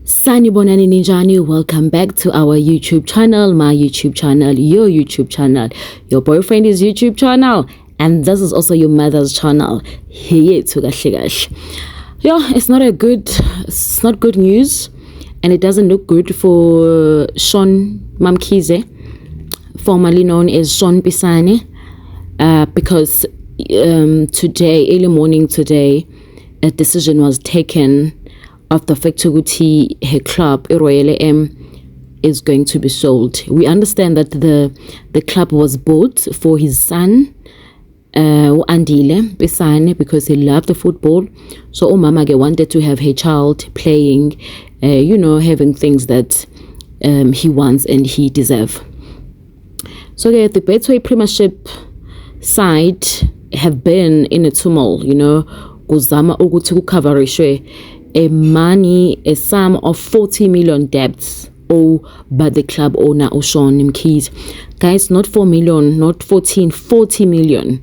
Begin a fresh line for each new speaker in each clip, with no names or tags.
Sanibonani ninjani, welcome back to our YouTube channel, my YouTube channel, your YouTube channel, your boyfriend is YouTube channel, and this is also your mother's channel. Hey, yeah, it's not good news, and it doesn't look good for Sean Mamkhize, formerly known as Sean Pisani, because today, early morning today, a decision was taken of the fact that her club, Royal AM, is going to be sold. We understand that the club was bought for his son, Andile Besane, because he loved the football. So Umama wanted to have her child playing, having things that he wants and he deserves. So the Betway Premiership side have been in a tumult, kuzama ukuthi kucoverishwe a sum of 40 million debts owed by the club owner Sean Mkhize. Guys, not 4 million, not 14, 40 million.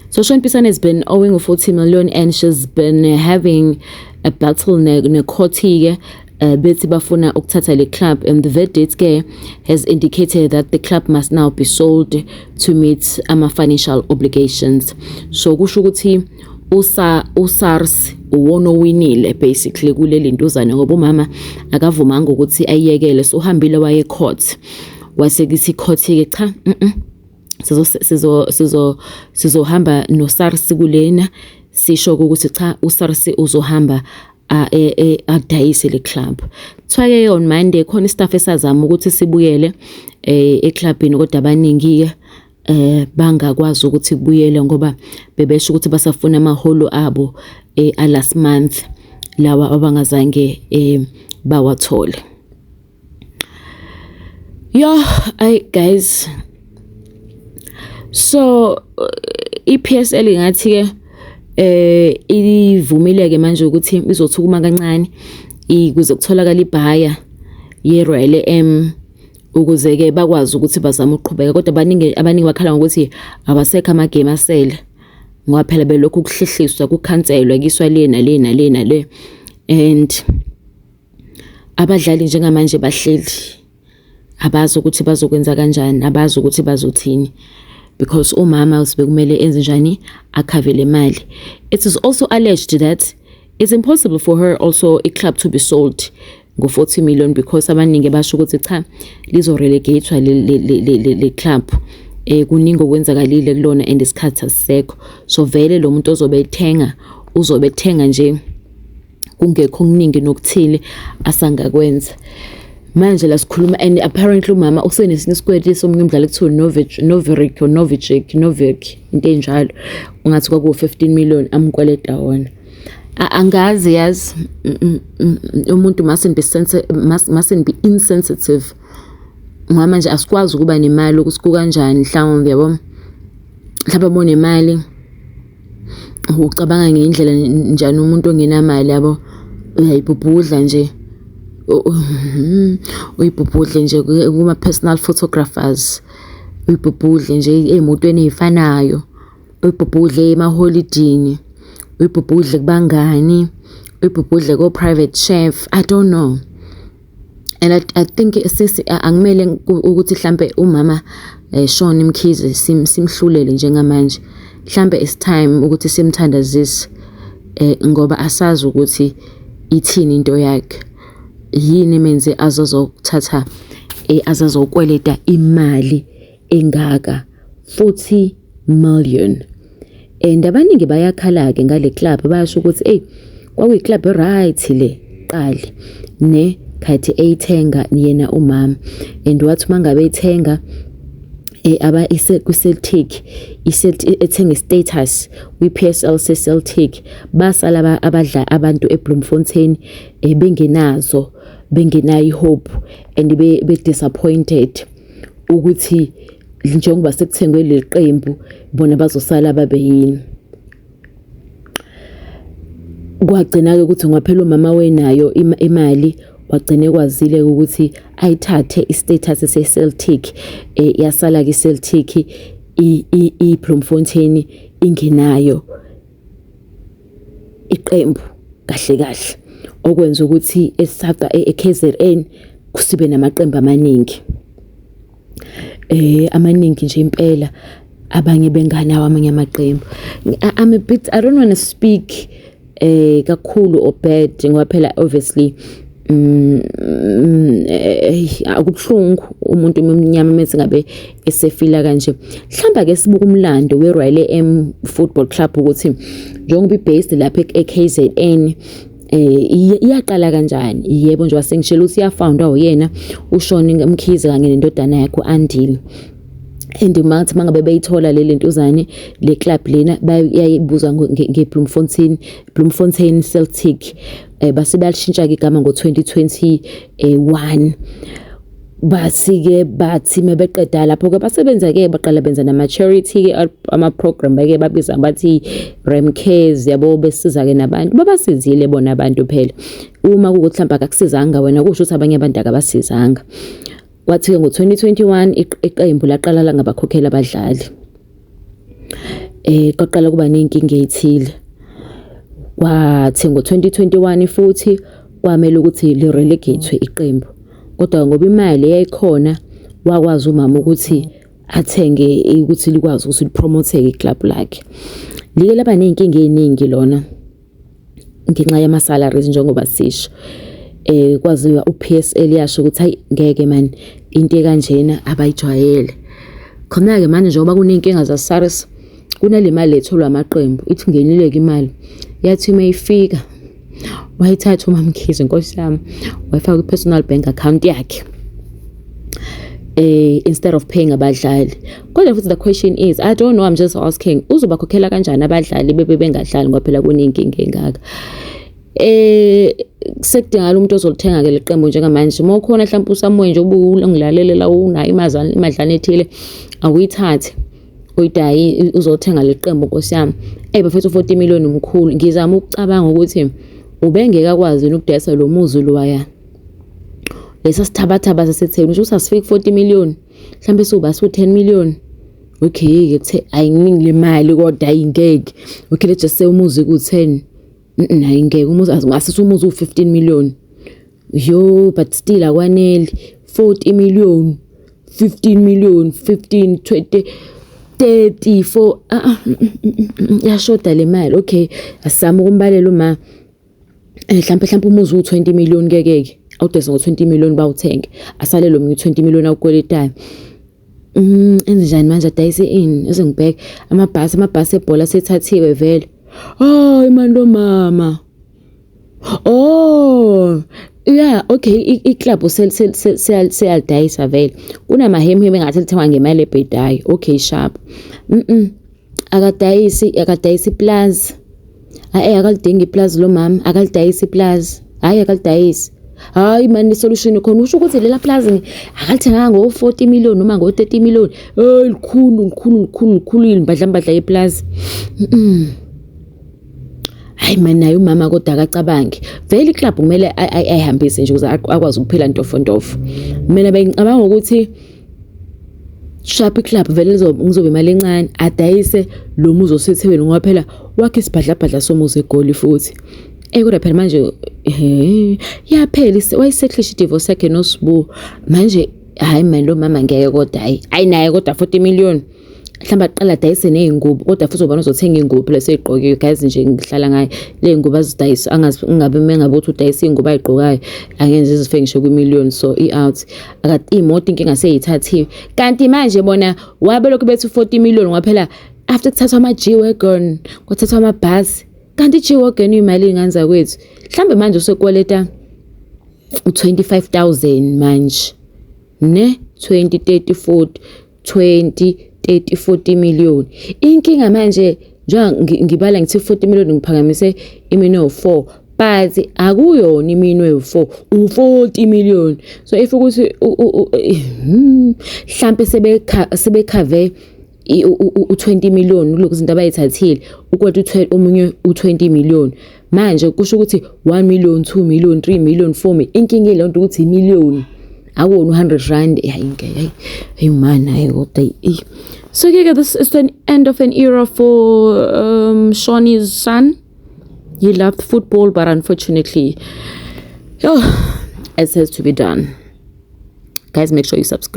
So Sean Pisani has been owing 40 million, and she's been having a battle in a court here. Bethi bafuna ukuthatha le club, and the verdict has indicated that the club must now be sold to meet financial obligations. So kusho ukuthi uSARS uwona owinile basically kuleli ntuzana, ngoba umama akavumanga ukuthi ayiyekele. So uhambile waye court, wasekithi court ke cha sizohamba no SARS kulena, sisho ukuthi cha uSARS uzohamba adayise le club. Kuthiwa-ke on Monday khona istaff esazama ukuthi sibuyele eclubini, kodwa abaningi bangakwazi ukuthi kubuyele ngoba bebesho ukuthi basafuna amaholo abo last month lawa abangazange bawathole. Guys, so iPSL ngathi ivumileke manje ukuthi izothukuma kancane ukuze kutholakala ibhaya yeRoyal AM, ukuze ke bakwazi ukuthi bazama ukuqhubeka. Kodwa abaningi bakhala ngokuthi abasekho amagame asele, ngoba phela belokhu kuhlehliswa, kukhanselwa, kiswa le, and abadlali njengamanje bahleli abazi ukuthi bazokwenza kanjani, abazi ukuthi bazothini, because umama usibekumele enze njani akhavele imali. It is also alleged that it's impossible for her also a club to be sold go 40 million, because abaningi basho ukuthi cha lizo relegatewa le club kuningi okwenzakalile kulona and isikhathi asisekho. So vele lo muntu uzobethenga nje kungekho kuningi nokuthile asangakwenza. Manje la sikhuluma, and apparently umama usenesini isikweleti somunye umdlali ekuthiwa Novik into enjalo, ungathi kwaku 15 million amkweleta wona. Angazi yazi umuntu mustn't be insensitive. Ngoba nje asikwazi ukuba nemali ukuthi kanjani, mhlawumbe yabo mhlawumbe bona imali ucabanga ngendlela njani umuntu ongenamali yabo, uyayibhubhudla nje uyibhubhudle nje kuma personal photographers, uyibhubhudle nje emotweni ezifanayo, uyibhubhudle emaholidini, uyibhubhudle kubangani, uyibhubhudle ko private chef, I don't know. And I think angimele ukuthi mhlambe umama Sean Mkhize simhlulele njengamanje, mhlambe it's time ukuthi simthandazise, ngoba asazi ukuthi ithini into yakhe, yini menze azozokuthatha azazokweleta imali engaka 40 million. And abaningi bayakhala ke ngale club, bayasho ukuthi kwakuyi club right le qali ne khathi eyithenga yena umama, and wathi mangabe ethenga aba ku-Celtic ethenga status kwi-PSL se-Celtic, basala abadla abantu eBloemfontein bengenayo hope and be disappointed ukuthi njengoba sekuthengwe le qembu bona bazosala babe yini. Kwagcina ke ukuthi ngaphela umama wenayo imali, wagcine kwazile ukuthi ayithathe istatus se-Celtic, yasala ke Celtic iBloemfontein ingenayo iqembu kahle kahle okwenza ukuthi eKZN kusibe namaqembu amaningi amaningi nje impela abanye benganawo amanye amaqembu. I don't want to speak kakhulu or bad ngoba phela obviously akubhlungu umuntu omnyama mase ngabe esefila kanje. Mhlamba ke sibuka umlando weRoyal AM Football Club ukuthi njengoba ibased lapha eKZN iyaqala kanjani. Yebo nje wasengishela ukuthi yafoundwa uyena uShoni Mkhize kanye nendodana yakhe uAndile. And mathi mangabe beyithola lentuzane le club lena bayayibuza ngeBloemfontein Celtic base bayashintsha ke igama ngo2021 basi-ke bathi mebeqeda lapho ke basebenza ke baqala benza nama charity ke ama program ke babiza bathi Remcares yabo besiza ke nabantu babasizile bona abantu phela uma kukuthi mhlawumbe akakusizanga wena kusho ukuthi abanye abantu akabasizanga. Kwathi ke ngo2021 iqembu laqala la ngabakhokhela abadlali kwaqala kuba nenkinga ezithile. Kwathi ngo2021 futhi kwamele ukuthi li relegate iqembu kodwa ngoba imali yayikhona wakwazi umama ukuthi athenge ukuthi likwazi ukuthi lipromote iclub lakhe. Like laba nenkinga eziningi lona ngenxa yama salaries njengoba sisho kwaziwa uPSL yasho ukuthi hayi ngeke man into kanjena abayijwayele. Khona ke manje njengoba kunenkinga zaSARS kunale mali etholwa amaqembu ithi ngenileke imali yathi mayifika wayithatha uMama Mkhize Nkosi yami wayifaka ipersonal bank account yakhe instead of paying abadlali. Kodwa futhi the question is I don't know, I'm just asking uzobakhokhela kanjani abadlali bengadlali ngoba phela kunenkinga engaka. Sekudingala umuntu ozolithenga ke leqembu njengamanje uma ukhona mhlawumbe uSamuel nje ubulangilalelela unayo imadlana ethile awuyithathe uyidayi uzothenga leqembu Nkosi yami bafethu 40 million umkhulu. Ngizama ukucabanga ukuthi ubengeka kwazi ukudayisa lo muzi loya lesa sithabathaba sasetheni ukuthi asifike 40 million mhlambe sobasi 10 million. Okay ke ayiningi le mali kodwa ayingeke. Okay let's just say umuzi ku10 ayingeke umuzi asise umuzi u15 million yo but still akwanele 40 million 15 million 15 20 34 yashoda le mali. Okay asizama ukumbalela uma mhlawumbe umuzi u20 million ngeke awudesa ngo20 million bawuthenge asale lo 20 million awukweletayo. Enzenjani manje adayise ini ezengibheka amabhasi ebhola sethathiwe vele. Oh imali lo mama. Oh yeah okay iclub seyalidayisa vele kunamahemheme engathi lithengwa ngemali ebhedayo. Okay sharp akadayisi plus akalidingi plus lo mama akalidayisi plus akalidayisi. Hayi man isolution khona usho ukuthi lela plus akalithenga ngo40 million noma ngo30 million. Likhulu imbadla yeplus. Hayi man nayo umama kodwa akacabangi vele iclub kumele ayihambise nje ukuze akwazi ukuphila ntofontofo. Mina bengicabanga ukuthi sharp club vele ngizobe imali encane adayise lo muzi osethebeni ngoba phela wakhe isibhadlabhadla somuzi egoli futhi kodwa phela manje yaphela wayiseklisha divorce yakhe noSibu manje. Hayi man lo mama ngeke kodwa hayi naye kodwa 40 million mhlamba aqala dayise nezingubo kodwa futhi ubona uzothenga ingubo phela seyigqokiwe guys nje ngihlala ngayo le ngubo azidayisa angabe mengabe uthi udayisa ingubo ayigqokayo angenze izifike ngisho kwi-million so out akade imoto inkinga seyithathiwe kanti manje bona wabe lokho bethu 40 million ngaphela after kuthathwa ama G-Wagon kwathathwa amabhasi kanti G-Wagon imali inganza kwethu mhlambe manje usekweleta u25,000 manje ne 40 million. Inkinga manje njengoba ngibala ngithi 40 million ngiphakamise imino 4 but akuyona imino 4 u40 million. So if ukuthi mhlambe sebekhave u20 million lokho izinto abayithathile ukwethu omunye u20 million manje kusho ukuthi 1 million 2 million 3 million 4 million. Inkinga ile nto ukuthi imillion awona 100 rand hey man hayi kodwa so this is the end of an era for Shawnee's son. he loved football, but unfortunately, it has to be done. Guys, make sure you subscribe.